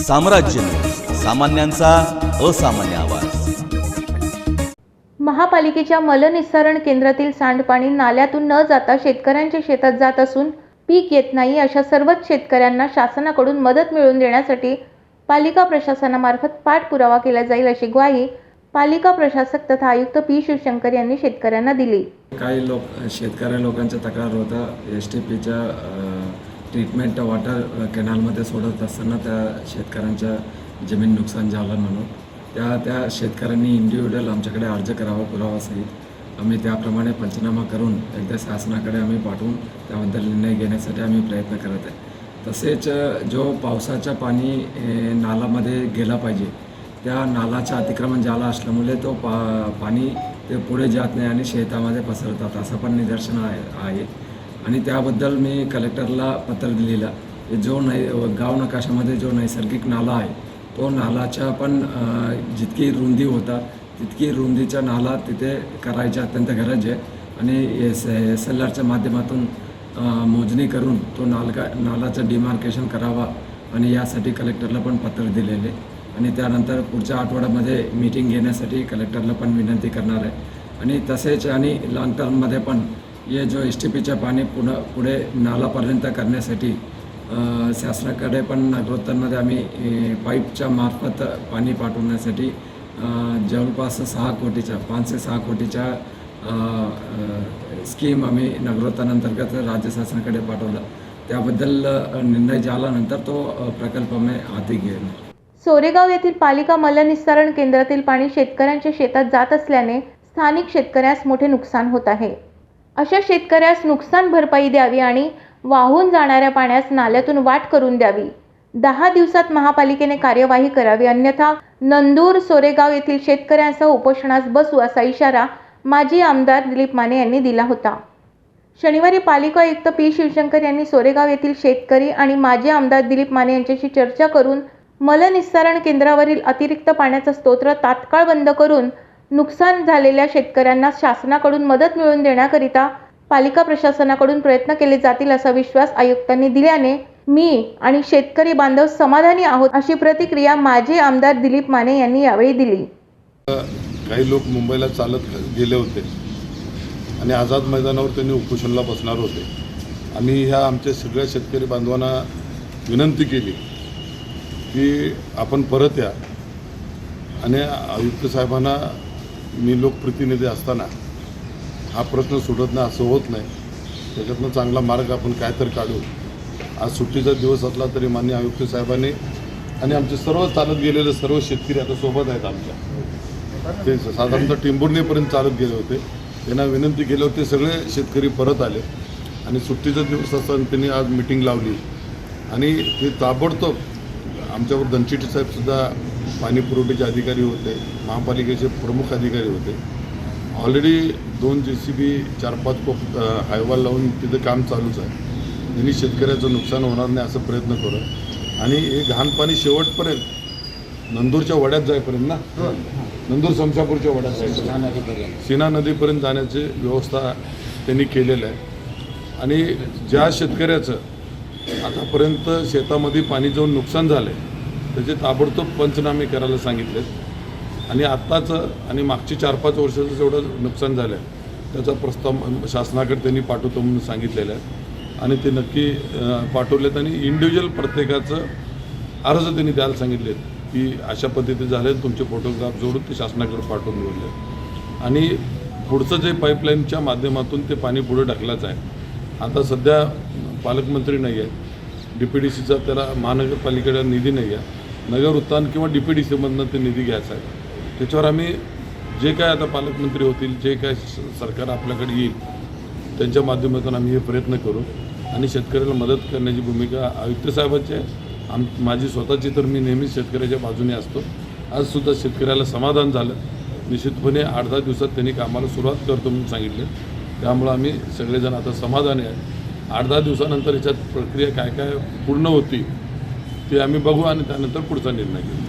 साम्राज्य न्यूज, सामान्यांचा असामान्य आवाज। महापालिकेच्या मलनिस्सारण केंद्रातील सांडपाणी नाल्यातून न जाता शेतकऱ्यांच्या शेतात जात असून पीक येत नाही अशा सर्वच शेतकऱ्यांना शासनाकडून मदत मिळवून देण्यासाठी पालिका प्रशासनामार्फत पाठपुरावा केला जाईल अशी ग्वाही पालिका प्रशासक तथा आयुक्त पी शिवशंकर यांनी शेतकऱ्यांना दिली। काही शेतकरी लोकांच्या तक्रार होता एसटीपीच्या ट्रीटमेंट वॉटर कॅनलमध्ये सोडत असताना त्या शेतकऱ्यांच्या जमीन नुकसान झालं म्हणून त्या शेतकऱ्यांनी इंडिव्हिज्युअल आमच्याकडे अर्ज करावा पुरावासहित आम्ही त्याप्रमाणे पंचनामा करून एकदा शासनाकडे आम्ही पाठवून त्याबद्दल निर्णय घेण्यासाठी आम्ही प्रयत्न करत आहे। तसेच जो पावसाचं पाणी नालामध्ये गेला पाहिजे त्या नालाचं अतिक्रमण झालं असल्यामुळे तो पाणी ते पुढे जात नाही आणि शेतामध्ये पसरतात असं पण निदर्शन आहे आणि त्याबद्दल मी कलेक्टरला पत्र दिलेलं। जो गाव नकाशामध्ये जो नैसर्गिक नाला आहे तो नालाच्या पण जितकी रुंदी होता तितकी रुंदीचा नाला तिथे करायची अत्यंत गरज आहे आणि SLRच्या माध्यमातून मोजणी करून तो नालाचं डिमार्केशन करावा आणि यासाठी कलेक्टरला पण पत्र दिलेले आणि त्यानंतर पुढच्या आठवड्यामध्ये मीटिंग घेण्यासाठी कलेक्टरला पण विनंती करणार आहे। आणि तसेच आणि लॉंग टर्ममध्ये पण हे जो STPचं पाणी पुढे नालापर्यंत करण्यासाठी शासनाकडे पण नगरोत्तरमध्ये आम्ही पाईपच्या मार्फत पाणी पाठवण्यासाठी जवळपास 5 ते 6 कोटीच्या स्कीम आम्ही नगरोत्तरांतर्गत राज्य शासनाकडे पाठवला। त्याबद्दल निर्णय झाल्यानंतर तो प्रकल्प आम्ही हाती घेऊ। सोरेगाव येथील पालिका मलनिस्सारण केंद्रातील पाणी शेतकऱ्यांच्या शेतात जात असल्याने स्थानिक शेतकऱ्यास मोठे नुकसान होत आहे। अशा शेतकऱ्यास नुकसान भरपाई द्यावी आणि वाहून जाणाऱ्या पाण्यास नाल्यातून वाट करून द्यावी। 10 दिवसात महापालिकेने कार्यवाही करावी, अन्यथा नंदूर सोरेगाव येथील शेतकऱ्यांसह उपोषणास बसू असा इशारा माजी आमदार दिलीप माने यांनी दिला होता। शनिवारी पालिका आयुक्त पी शिवशंकर यांनी सोरेगाव येथील शेतकरी आणि माजी आमदार दिलीप माने यांच्याशी चर्चा करून मलनिस्सारण केंद्रावरील अतिरिक्त पाण्याचा स्तोत्र तात्काळ बंद करून नुकसान झालेल्या शेतकऱ्यांना शासनाकडून मदत मिळवून देण्याकरिता पालिका प्रशासनाकडून प्रयत्न केले जातील असा विश्वास आयुक्तांनी दिल्याने मी आणि शेतकरी बांधव समाधानी आहोत अशी प्रतिक्रिया माजी आमदार दिलीप माने यांनी यावेळी दिली। काही लोक मुंबईला चालत गेले होते आणि आझाद मैदानावर त्यांनी उपोषणाला बसणार होते। आम्ही ह्या आमच्या सगळ्या शेतकरी बांधवांना विनंती केली की आपण परत या आणि आयुक्त साहेबांना मी लोकप्रतिनिधी असताना हा प्रश्न सुटत नाही असं होत नाही, त्याच्यातनं चांगला मार्ग आपण काय तर काढू। आज सुट्टीचा दिवस असला तरी माननीय आयुक्त साहेबांनी आणि आमचे सर्व चालत गेलेले सर्व शेतकरी आता सोबत आहेत आमच्या, ते साधारणतः टिंबुर्णीपर्यंत चालत गेले होते, त्यांना विनंती केली होती, सगळे शेतकरी परत आले आणि सुट्टीचा दिवस असताना त्यांनी आज मीटिंग लावली आणि ते ताबडतोब आमच्यावर दनचिटे साहेबसुद्धा पाणी पुरवठ्याचे अधिकारी होते, महापालिकेचे प्रमुख अधिकारी होते। ऑलरेडी 2 JCB 4-5 कोप हायवा लावून तिथं काम चालूच आहे। त्यांनी शेतकऱ्याचं नुकसान होणार नाही असं प्रयत्न करू आणि हे घाण पाणी शेवटपर्यंत नंदूरच्या वड्यात जाईपर्यंत ना, नंदूर समशापूरच्या वड्यात जाईपर्यंत सीना नदीपर्यंत जाण्याची व्यवस्था त्यांनी केलेलं आहे। आणि ज्या शेतकऱ्याचं आतापर्यंत शेतामध्ये पाणी जाऊन नुकसान झालं आहे त्याचे ताबडतोब पंचनामे करायला सांगितलेत आणि आत्ताचं आणि मागची 4-5 वर्षाचं जेवढं नुकसान झालं आहे त्याचा प्रस्ताव शासनाकडे त्यांनी पाठवतो म्हणून सांगितलेलं आहे आणि ते नक्की पाठवलेत आणि इंडिव्हिज्युअल प्रत्येकाचं अर्ज त्यांनी द्यायला सांगितलेत की अशा पद्धतीने झाले तुमचे फोटोग्राफ जोडून ते शासनाकडे पाठवून दिले आणि पुढचं जे पाईपलाईनच्या माध्यमातून ते पाणी पुढे ढकलायचं आहे। आता सध्या पालकमंत्री नाही आहे, DPDCचा त्याला महानगरपालिकेला निधी नाही आहे, नगर उत्थान किंवा DPDCमधनं ते निधी घ्यायचा आहे। त्याच्यावर आम्ही जे काय आता पालकमंत्री होतील, जे काय सरकार आपल्याकडे येईल त्यांच्या माध्यमातून आम्ही हे प्रयत्न करू आणि शेतकऱ्याला मदत करण्याची भूमिका आयुक्त साहेबांची आहे। माझी स्वतःची तर मी नेहमीच शेतकऱ्याच्या बाजूने असतो। आजसुद्धा शेतकऱ्याला समाधान झालं, निश्चितपणे 8-10 दिवसात त्यांनी कामाला सुरुवात करतो म्हणून सांगितले, त्यामुळं आम्ही सगळेजण आता समाधानी आहे। 8-10 दिवसानंतर याच्यात प्रक्रिया काय काय पूर्ण होती ते आम्ही बघू आणि त्यानंतर पुढचा निर्णय घेऊ।